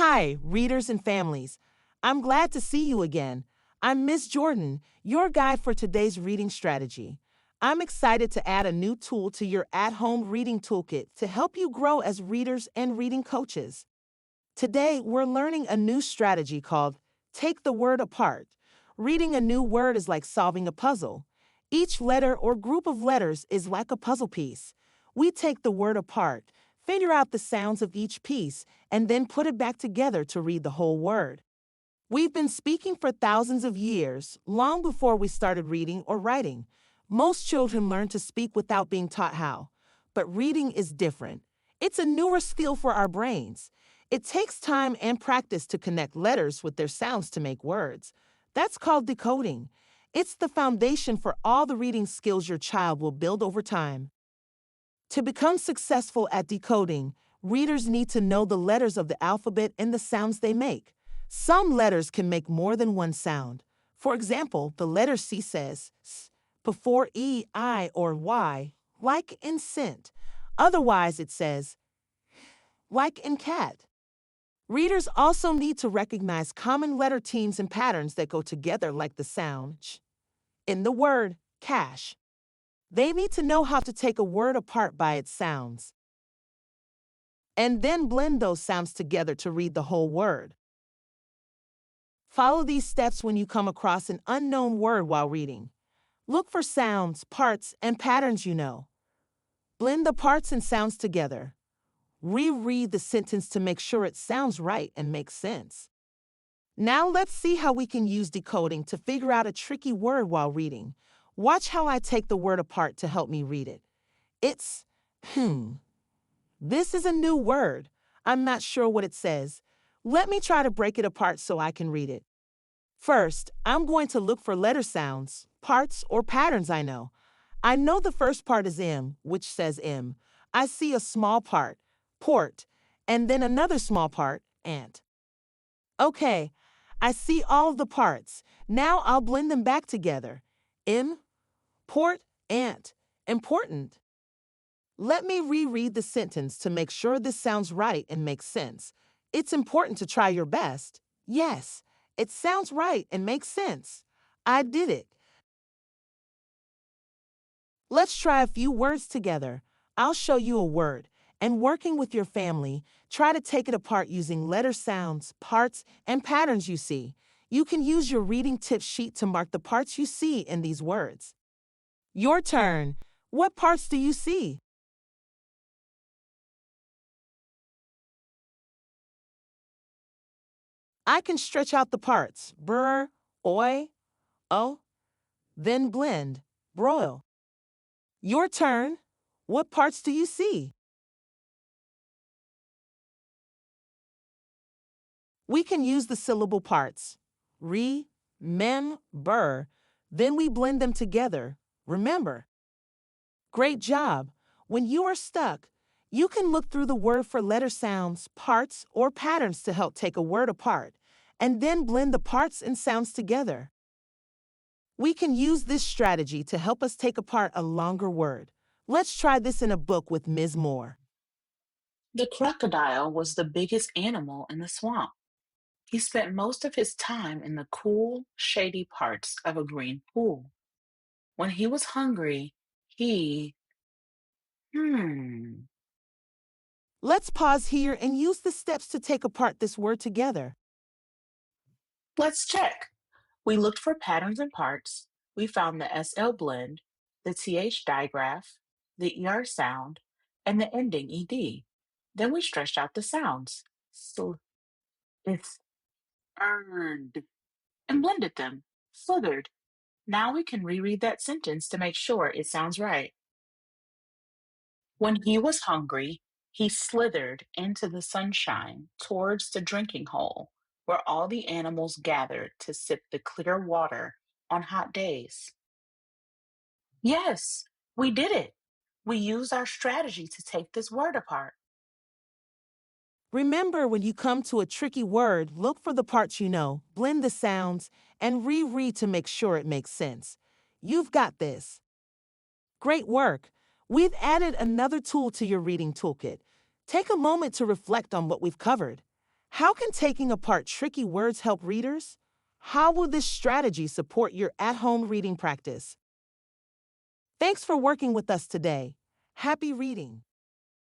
Hi, readers and families. I'm glad to see you again. I'm Miss Jordan, your guide for today's reading strategy. I'm excited to add a new tool to your at home reading toolkit to help you grow as readers and reading coaches. Today, we're learning a new strategy called Take the Word Apart. Reading a new word is like solving a puzzle. Each letter or group of letters is like a puzzle piece. We take the word apart, figure out the sounds of each piece, and then put it back together to read the whole word. We've been speaking for thousands of years, long before we started reading or writing. Most children learn to speak without being taught how. But reading is different. It's a newer skill for our brains. It takes time and practice to connect letters with their sounds to make words. That's called decoding. It's the foundation for all the reading skills your child will build over time. To become successful at decoding, readers need to know the letters of the alphabet and the sounds they make. Some letters can make more than one sound. For example, the letter C says S before E, I, or Y, like in scent. Otherwise, it says like in cat. Readers also need to recognize common letter teams and patterns that go together, like the sound ch in the word cash. They need to know how to take a word apart by its sounds and then blend those sounds together to read the whole word. Follow these steps when you come across an unknown word while reading. Look for sounds, parts, and patterns you know. Blend the parts and sounds together. Reread the sentence to make sure it sounds right and makes sense. Now let's see how we can use decoding to figure out a tricky word while reading. Watch how I take the word apart to help me read it. It's hmm. This is a new word. I'm not sure what it says. Let me try to break it apart so I can read it. First, I'm going to look for letter sounds, parts, or patterns I know. I know the first part is M, which says M. I see a small part, port, and then another small part, ant. Okay, I see all of the parts. Now I'll blend them back together. M, port, ant, important. Let me reread the sentence to make sure this sounds right and makes sense. It's important to try your best. Yes, it sounds right and makes sense. I did it. Let's try a few words together. I'll show you a word, and working with your family, try to take it apart using letter sounds, parts, and patterns you see. You can use your reading tip sheet to mark the parts you see in these words. Your turn. What parts do you see? I can stretch out the parts, brr, oi, oh, then blend, broil. Your turn. What parts do you see? We can use the syllable parts, re, mem, burr, then we blend them together. Remember. Great job. When you are stuck, you can look through the word for letter sounds, parts, or patterns to help take a word apart, and then blend the parts and sounds together. We can use this strategy to help us take apart a longer word. Let's try this in a book with Ms. Moore. The crocodile was the biggest animal in the swamp. He spent most of his time in the cool, shady parts of a green pool. When he was hungry, he, hmm, Let's pause here and use the steps to take apart this word together. let's check. We looked for patterns and parts. We found the SL blend, the TH digraph, the ER sound, and the ending ED. Then we stretched out the sounds. It's earned and blended them. Slithered. Now we can reread that sentence to make sure it sounds right. When he was hungry, he slithered into the sunshine towards the drinking hole where all the animals gathered to sip the clear water on hot days. Yes, we did it. We used our strategy to take this word apart. Remember, when you come to a tricky word, look for the parts you know, blend the sounds, and reread to make sure it makes sense. You've got this. Great work. We've added another tool to your reading toolkit. Take a moment to reflect on what we've covered. How can taking apart tricky words help readers? How will this strategy support your at-home reading practice? Thanks for working with us today. Happy reading!